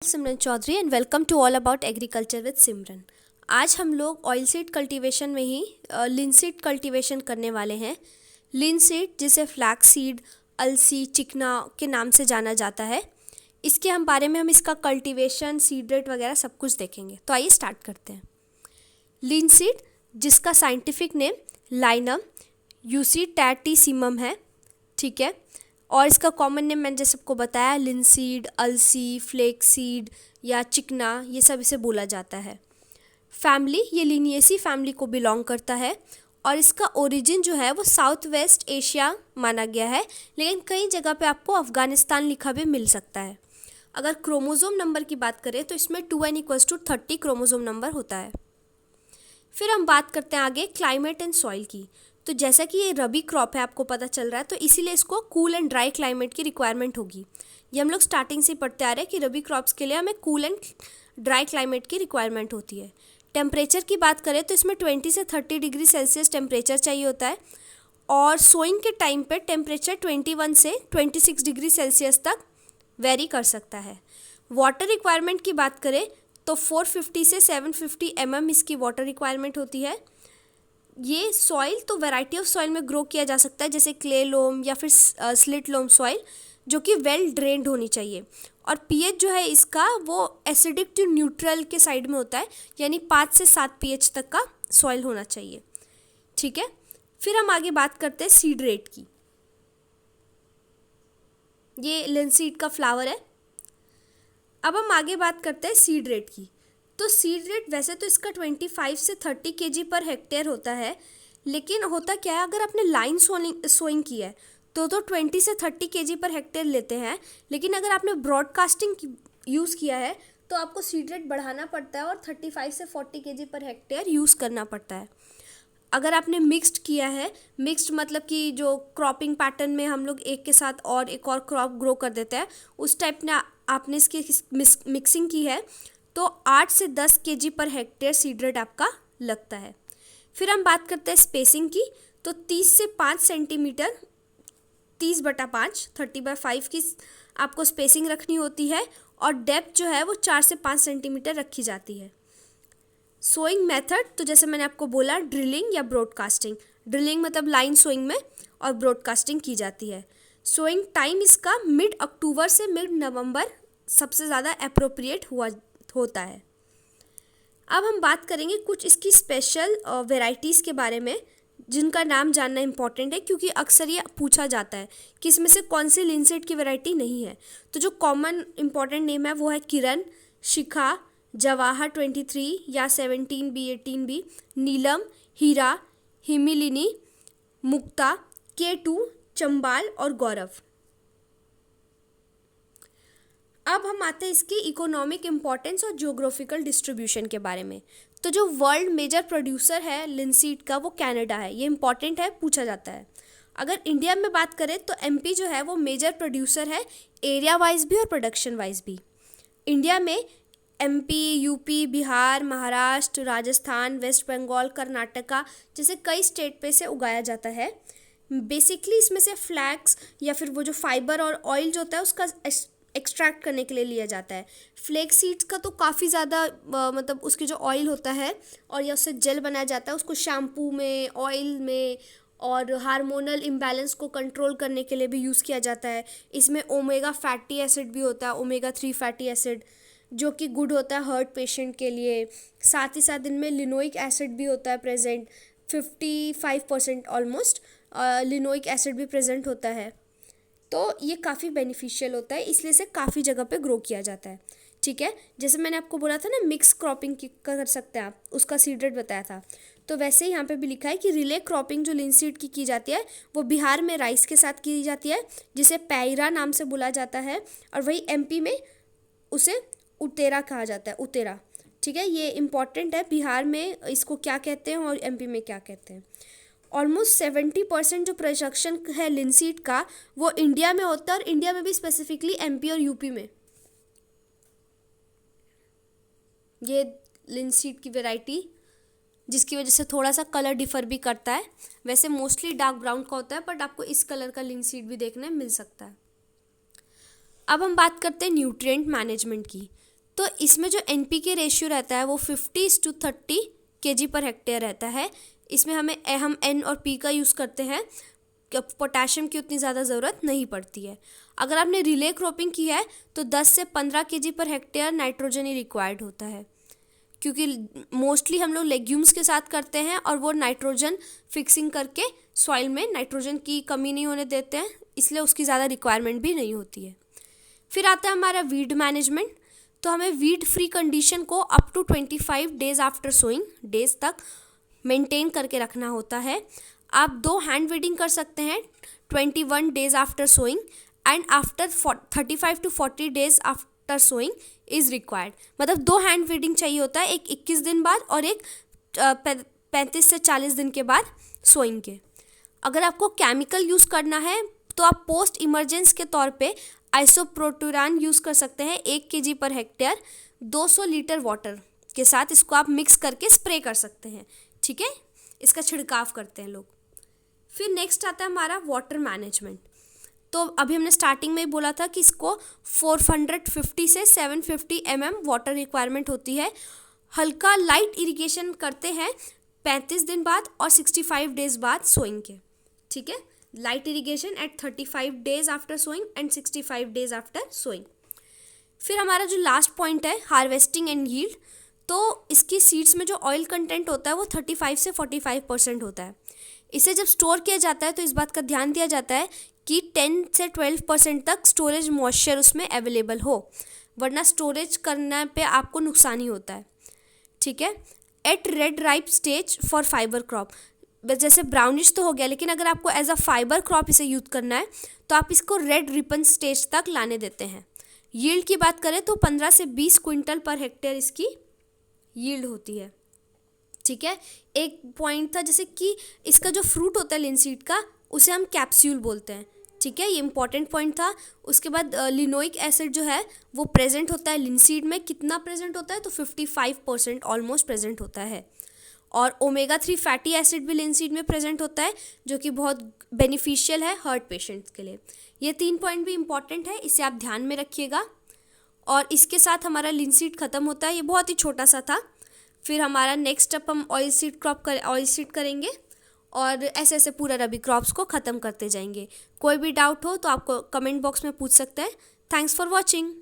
Simran Chaudhary and welcome to all about agriculture with Simran. आज हम लोग ऑयल सीड कल्टीवेशन में ही लिनसीड कल्टीवेशन करने वाले हैं। लिनसीड जिसे फ्लैक्स सीड, अलसी, चिकना के नाम से जाना जाता है, इसके बारे में हम इसका कल्टीवेशन, सीड रेट वगैरह सब कुछ देखेंगे। तो आइए स्टार्ट करते हैं। लिनसीड जिसका साइंटिफिक नेम लाइनम यूसीटैटिसिमम है, ठीक है, और इसका कॉमन नेम मैंने जैसे सबको बताया लिनसीड, अलसी, फ्लेक्स सीड या चिकना, ये सब इसे बोला जाता है। फैमिली, ये लिनिएसी फैमिली को बिलोंग करता है और इसका ओरिजिन जो है वो साउथ वेस्ट एशिया माना गया है, लेकिन कई जगह पे आपको अफ़गानिस्तान लिखा भी मिल सकता है। अगर क्रोमोसोम नंबर की बात करें तो इसमें 2n=30 क्रोमोसोम नंबर होता है। फिर हम बात करते हैं आगे क्लाइमेट एंड सॉइल की। तो जैसा कि ये रबी क्रॉप है, आपको पता चल रहा है, तो इसीलिए इसको कूल एंड ड्राई क्लाइमेट की रिक्वायरमेंट होगी। ये हम लोग स्टार्टिंग से पढ़ते आ रहे हैं कि रबी क्रॉप्स के लिए हमें कूल एंड ड्राई क्लाइमेट की रिक्वायरमेंट होती है। टेम्परेचर की बात करें तो इसमें 20 से 30 डिग्री सेल्सियस टेम्परेचर चाहिए होता है और सोइंग के टाइम पे टेम्परेचर 21 से 26 डिग्री सेल्सियस तक वेरी कर सकता है। वाटर रिक्वायरमेंट की बात करें तो 450 से 750 mm इसकी वाटर रिक्वायरमेंट होती है। ये सॉइल तो वैरायटी ऑफ सॉइल में ग्रो किया जा सकता है, जैसे क्ले लोम या फिर स्लिट लोम सॉइल, जो कि वेल ड्रेन्ड होनी चाहिए। और पीएच जो है इसका वो एसिडिक टू न्यूट्रल के साइड में होता है, यानी 5 से 7 पीएच तक का सॉइल होना चाहिए, ठीक है। फिर हम आगे बात करते हैं सीड रेट की। ये लिनसीड का फ्लावर है। अब हम आगे बात करते हैं सीड रेट की। तो सीड रेट वैसे तो इसका 25 से 30 kg पर हेक्टेयर होता है, लेकिन होता क्या है, अगर आपने लाइन सोइंग की है तो 20 से 30 kg पर हेक्टेयर लेते हैं, लेकिन अगर आपने ब्रॉडकास्टिंग यूज़ किया है तो आपको सीड रेट बढ़ाना पड़ता है और 35 से 40 kg पर हेक्टेयर यूज़ करना पड़ता है। अगर आपने मिक्स्ड किया है, मिक्स्ड मतलब कि जो क्रॉपिंग पैटर्न में हम लोग एक के साथ और एक और क्रॉप ग्रो कर देते हैं, उस टाइप ने आपने इसकी मिक्सिंग की है तो 8 से 10 kg per hectare seed rate आपका लगता है। फिर हम बात करते हैं स्पेसिंग की। तो 30 से 5 सेंटीमीटर, 30/5 30/5 की आपको स्पेसिंग रखनी होती है और डेप्थ जो है वो 4 से 5 सेंटीमीटर रखी जाती है। सोइंग मेथड, तो जैसे मैंने आपको बोला, ड्रिलिंग या ब्रॉडकास्टिंग। ड्रिलिंग मतलब लाइन सोइंग में और ब्रॉडकास्टिंग की जाती है। सोइंग टाइम इसका मिड अक्टूबर से मिड नवंबर सबसे ज़्यादा अप्रोप्रिएट होता है। अब हम बात करेंगे कुछ इसकी स्पेशल वेराइटीज़ के बारे में, जिनका नाम जानना इम्पॉर्टेंट है, क्योंकि अक्सर ये पूछा जाता है कि इसमें से कौन सी लिनसीड की वैरायटी नहीं है। तो जो कॉमन इम्पॉर्टेंट नेम है वो है किरण, शिखा, जवाहर 23 या 17B 18B, नीलम, हीरा, हिमिलिनी, मुक्ता, K2, चंबाल और गौरव। अब हम आते हैं इसकी इकोनॉमिक इम्पॉर्टेंस और ज्योग्राफिकल डिस्ट्रीब्यूशन के बारे में। तो जो वर्ल्ड मेजर प्रोड्यूसर है लिनसीड का वो कनाडा है। ये इम्पॉर्टेंट है, पूछा जाता है। अगर इंडिया में बात करें तो एमपी जो है वो मेजर प्रोड्यूसर है, एरिया वाइज भी और प्रोडक्शन वाइज भी। इंडिया में MP, UP, Bihar, Maharashtra, Rajasthan, west Bengal, Karnataka जैसे कई स्टेट पे से उगाया जाता है। बेसिकली इसमें से फ्लैक्स या फिर वो जो फाइबर और ऑयल जो होता है उसका एक्सट्रैक्ट करने के लिए लिया जाता है। फ्लेक्स सीड्स का तो काफ़ी ज़्यादा मतलब उसके जो ऑयल होता है और या उससे जेल बनाया जाता है, उसको शैम्पू में, ऑयल में और हार्मोनल इम्बैलेंस को कंट्रोल करने के लिए भी यूज़ किया जाता है। इसमें ओमेगा फैटी एसिड भी होता है, ओमेगा 3 फैटी एसिड, जो कि गुड होता है हार्ट पेशेंट के लिए। साथ ही साथ इनमें लिनोइक एसिड भी होता है प्रेजेंट, 55% ऑलमोस्ट लिनोइक एसिड भी प्रेजेंट होता है। तो ये काफ़ी बेनिफिशियल होता है, इसलिए से काफ़ी जगह पे ग्रो किया जाता है, ठीक है। जैसे मैंने आपको बोला था ना मिक्स क्रॉपिंग कर सकते हैं आप, उसका सीड रेट बताया था, तो वैसे ही यहाँ पे भी लिखा है कि रिले क्रॉपिंग जो लिनसीड की जाती है वो बिहार में राइस के साथ की जाती है, जिसे पैरा नाम से बुला जाता है, और वही एमपी में उसे उतेरा कहा जाता है, उतेरा, ठीक है। ये इम्पॉर्टेंट है, बिहार में इसको क्या कहते हैं और एमपी में क्या कहते हैं। ऑलमोस्ट 70% जो प्रोडक्शन है लिनसीड का वो इंडिया में होता है, और इंडिया में भी स्पेसिफिकली एमपी और यूपी में। ये लिनसीड की वैरायटी, जिसकी वजह से थोड़ा सा कलर डिफर भी करता है, वैसे मोस्टली डार्क ब्राउन का होता है, बट आपको इस कलर का लिनसीड भी देखने मिल सकता है। अब हम बात करते हैं न्यूट्रिएंट मैनेजमेंट की। तो इसमें जो NPK रेशियो रहता है वो 50:30 kg पर हेक्टेयर रहता है। इसमें हम N और P का यूज़ करते हैं, पोटाशियम की उतनी ज़्यादा ज़रूरत नहीं पड़ती है। अगर आपने रिले क्रॉपिंग की है तो 10 से 15 kg पर हेक्टेयर नाइट्रोजन ही रिक्वायर्ड होता है, क्योंकि मोस्टली हम लोग लेग्यूम्स के साथ करते हैं और वो नाइट्रोजन फिक्सिंग करके सॉइल में नाइट्रोजन की कमी नहीं होने देते हैं, इसलिए उसकी ज़्यादा रिक्वायरमेंट भी नहीं होती है। फिर आता है हमारा वीड मैनेजमेंट। तो हमें वीड फ्री कंडीशन को up to 25 days after sowing days तक मेंटेन करके रखना होता है। आप 2 हैंड वीडिंग कर सकते हैं 21 days after sowing and after 35 to 40 days after sowing is required. मतलब 2 हैंड वीडिंग चाहिए होता है, एक 21 दिन बाद और एक 35 से 40 दिन के बाद सोइंग के। अगर आपको केमिकल यूज़ करना है तो आप पोस्ट इमरजेंस के तौर पे आइसोप्रोटुरान यूज़ कर सकते हैं 1 kg per hectare 200 litre water के साथ। इसको आप मिक्स करके स्प्रे कर सकते हैं, ठीक है, इसका छिड़काव करते हैं लोग। फिर नेक्स्ट आता है हमारा वाटर मैनेजमेंट। तो अभी हमने स्टार्टिंग में ही बोला था कि इसको 450 से 750 mm वाटर रिक्वायरमेंट होती है। हल्का लाइट इरिगेशन करते हैं 35 दिन बाद और 65 डेज बाद सोइंग के, ठीक है। Light irrigation at 35 days after sowing and 65 days after sowing. फिर हमारा जो लास्ट पॉइंट है हार्वेस्टिंग एंड यील्ड। तो इसकी सीड्स में जो ऑयल कंटेंट होता है वो 35 से 45% होता है। इसे जब स्टोर किया जाता है तो इस बात का ध्यान दिया जाता है कि 10 से 12% तक स्टोरेज मॉइस्चर उसमें अवेलेबल हो, वरना स्टोरेज करने पे आपको नुकसान ही होता है, ठीक है। At red ripe stage for fibre crop, जैसे ब्राउनिश तो हो गया, लेकिन अगर आपको एज अ फाइबर क्रॉप इसे यूज़ करना है तो आप इसको रेड रिपन स्टेज तक लाने देते हैं। यील्ड की बात करें तो 15 से 20 क्विंटल पर हेक्टेयर इसकी यील्ड होती है, ठीक है। एक पॉइंट था जैसे कि इसका जो फ्रूट होता है लिनसीड का उसे हम कैप्सूल बोलते हैं, ठीक है, ये इंपॉर्टेंट पॉइंट था। उसके बाद लिनोइक एसिड जो है वो प्रेजेंट होता है लिनसीड में। कितना प्रेजेंट होता है तो 55% ऑलमोस्ट प्रेजेंट होता है। और ओमेगा 3 फैटी एसिड भी लिनसीड में प्रेजेंट होता है, जो कि बहुत बेनिफिशियल है हार्ट पेशेंट्स के लिए। ये 3 पॉइंट भी इंपॉर्टेंट है, इसे आप ध्यान में रखिएगा। और इसके साथ हमारा लिनसीड ख़त्म होता है, ये बहुत ही छोटा सा था। फिर हमारा नेक्स्ट स्टेप हम ऑयल सीड करेंगे और ऐसे ऐसे पूरा रबी क्रॉप्स को ख़त्म करते जाएंगे। कोई भी डाउट हो तो आपको कमेंट बॉक्स में पूछ सकते हैं। Thanks for watching.